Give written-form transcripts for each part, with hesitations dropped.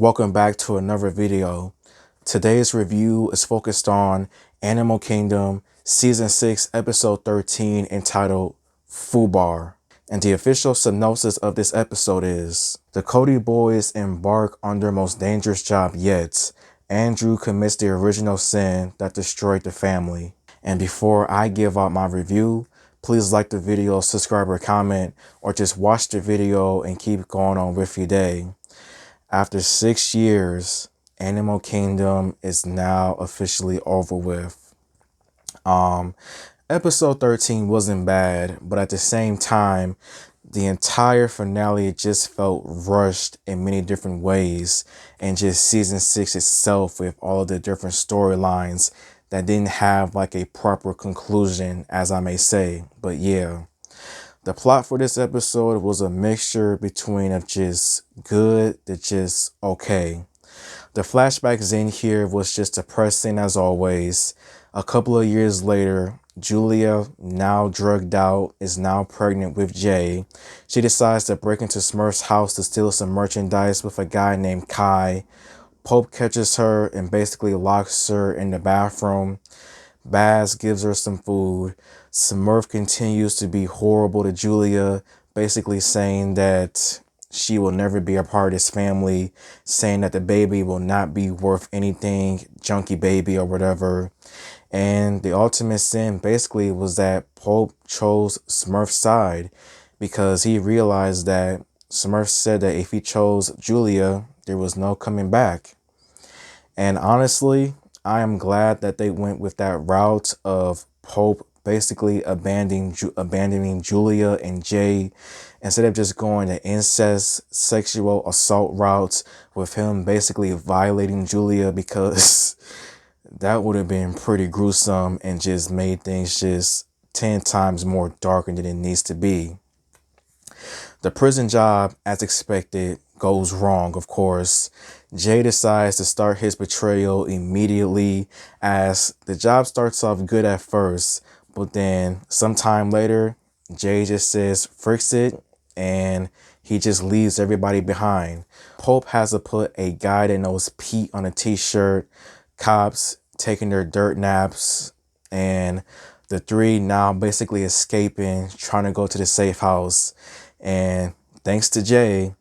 Welcome back to another video. Today's review is focused on Animal Kingdom Season 6 Episode 13 entitled Fubar. And the official synopsis of this episode is: the Cody boys embark on their most dangerous job yet. Andrew commits the original sin that destroyed the family. And before I give out my review, please like the video, subscribe or comment, or just watch the video and keep going on with your day. After 6 years, Animal Kingdom is now officially over with. Episode 13 wasn't bad, but at the same time, the entire finale just felt rushed in many different ways, and just season 6 itself with all of the different storylines that didn't have like a proper conclusion, as I may say. But yeah, the plot for this episode was a mixture between of just good to just okay. The flashbacks in here was just depressing as always. A couple of years later, Julia, now drugged out, is now pregnant with Jay. She decides to break into Smurf's house to steal some merchandise with a guy named Kai. Pope catches her and basically locks her in the bathroom. Baz gives her some food. Smurf continues to be horrible to Julia, basically saying that she will never be a part of this family, saying that the baby will not be worth anything, junkie baby or whatever. And the ultimate sin basically was that Pope chose Smurf's side because he realized that Smurf said that if he chose Julia, there was no coming back. And honestly, I am glad that they went with that route of Pope basically abandoning Julia and Jay instead of just going the incest sexual assault route with him basically violating Julia, because that would have been pretty gruesome and just made things just 10 times more darker than it needs to be. The prison job, as expected, goes wrong, of course. Jay decides to start his betrayal immediately, as the job starts off good at first, but then sometime later, Jay just says, "Fix it," and he just leaves everybody behind. Pope has to put a guy that knows Pete on a t-shirt, cops taking their dirt naps, and the three now basically escaping, trying to go to the safe house. And thanks to Jay,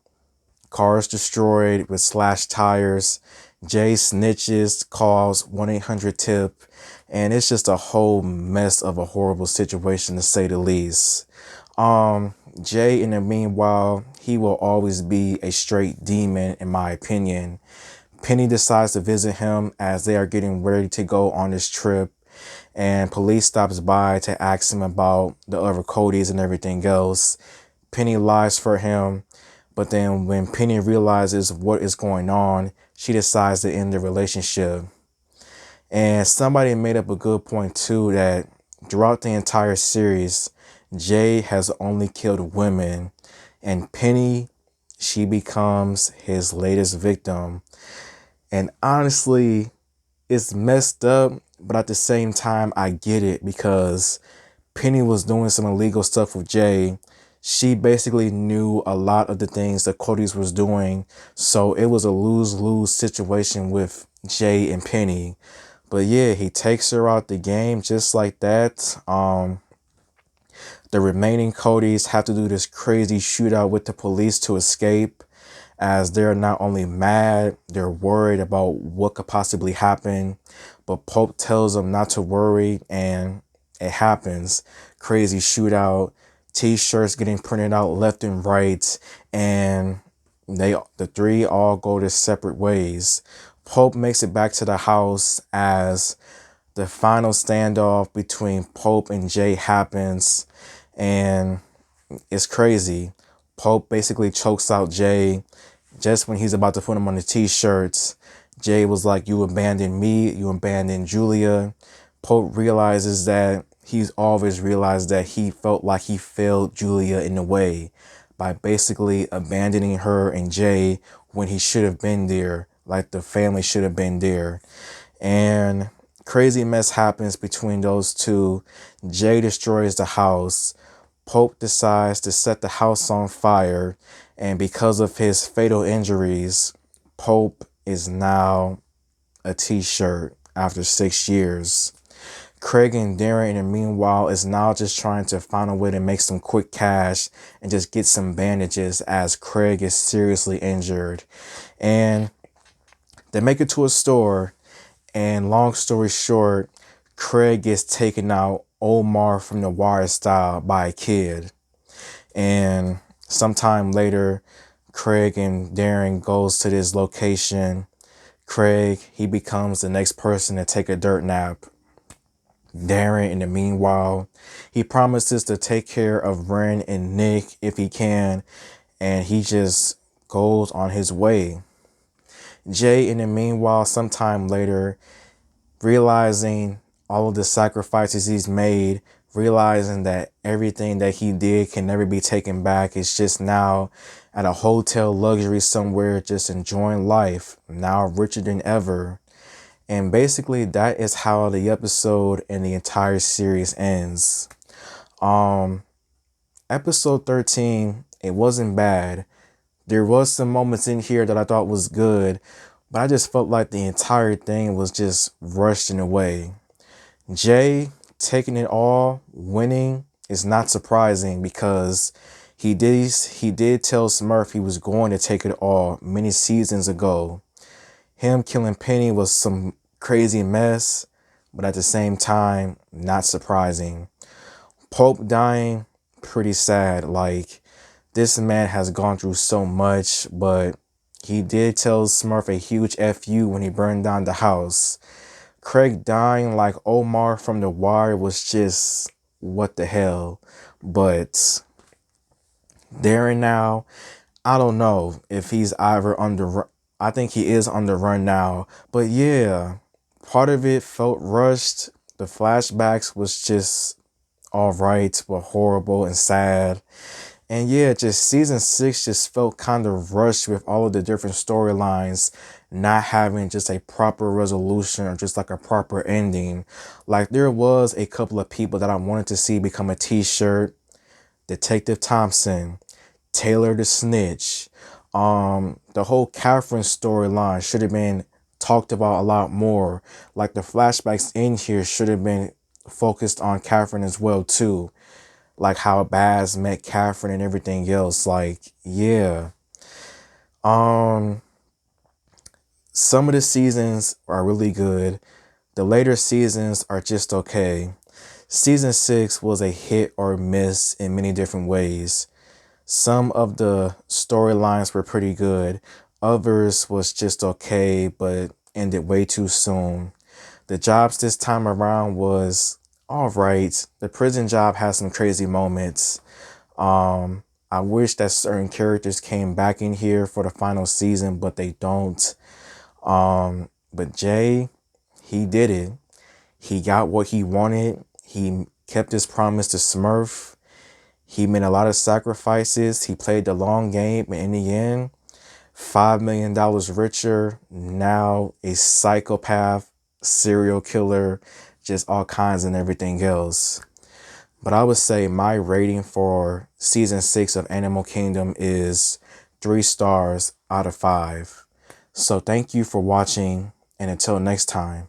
cars destroyed with slashed tires. Jay snitches, calls 1-800-TIP, and it's just a whole mess of a horrible situation, to say the least. Jay, in the meanwhile, he will always be a straight demon, in my opinion. Penny decides to visit him as they are getting ready to go on this trip, and police stops by to ask him about the other Codys and everything else. Penny lies for him, but then when Penny realizes what is going on, she decides to end the relationship. And somebody made up a good point too, that throughout the entire series, Jay has only killed women, and Penny, she becomes his latest victim. And honestly, it's messed up, but at the same time, I get it, because Penny was doing some illegal stuff with Jay. She basically knew a lot of the things that Codys was doing, so it was a lose-lose situation with Jay and Penny. But yeah, he takes her out the game just like that. The remaining Codys have to do this crazy shootout with the police to escape, as they're not only mad, they're worried about what could possibly happen. But Pope tells them not to worry, and it happens. Crazy shootout, t-shirts getting printed out left and right, and the three all go their separate ways. Pope makes it back to the house as the final standoff between Pope and Jay happens, and it's crazy. Pope basically chokes out Jay just when he's about to put him on the t-shirts. Jay was like, "You abandoned me, you abandoned Julia." Pope realizes that he's always realized that he felt like he failed Julia in a way by basically abandoning her and Jay when he should have been there, like the family should have been there. And crazy mess happens between those two. Jay destroys the house. Pope decides to set the house on fire, and because of his fatal injuries, Pope is now a t-shirt after 6 years. Craig and Darren, in the meanwhile, is now just trying to find a way to make some quick cash and just get some bandages as Craig is seriously injured. And they make it to a store, and long story short, Craig gets taken out Omar from the Wire style by a kid. And sometime later, Craig and Darren goes to this location. Craig, he becomes the next person to take a dirt nap. Darren, in the meanwhile, he promises to take care of Ren and Nick if he can, and he just goes on his way. Jay, in the meanwhile, sometime later, realizing all of the sacrifices he's made, realizing that everything that he did can never be taken back, is just now at a hotel luxury somewhere, just enjoying life, now richer than ever. And basically that is how the episode and the entire series ends. Episode 13, it wasn't bad. There was some moments in here that I thought was good, but I just felt like the entire thing was just rushed in a way. Jay taking it all, winning, is not surprising because he did tell Smurf he was going to take it all many seasons ago. Him killing Penny was some crazy mess, but at the same time, not surprising. Pope dying, pretty sad. Like, this man has gone through so much, but he did tell Smurf a huge FU when he burned down the house. Craig dying like Omar from The Wire was just, what the hell. But Darren now, I don't know if he's either on the run. I think he is on the run now. But yeah, part of it felt rushed. The flashbacks was just all right, but horrible and sad. And yeah, just season 6 just felt kind of rushed with all of the different storylines not having just a proper resolution or just like a proper ending. Like, there was a couple of people that I wanted to see become a t-shirt. Detective Thompson, Taylor the Snitch. The whole Catherine storyline should have been talked about a lot more. Like, the flashbacks in here should have been focused on Catherine as well too. Like how Baz met Catherine and everything else. Like, yeah. Some of the seasons are really good. The later seasons are just okay. Season 6 was a hit or miss in many different ways. Some of the storylines were pretty good. Others was just okay, but ended way too soon. The jobs this time around was all right. The prison job has some crazy moments. I wish that certain characters came back in here for the final season, but they don't. But Jay, he did it. He got what he wanted. He kept his promise to Smurf. He made a lot of sacrifices. He played the long game, and in the end, $5 million richer, now a psychopath, serial killer, just all kinds and everything else. But I would say my rating for season 6 of Animal Kingdom is 3 stars out of 5. So thank you for watching, and until next time.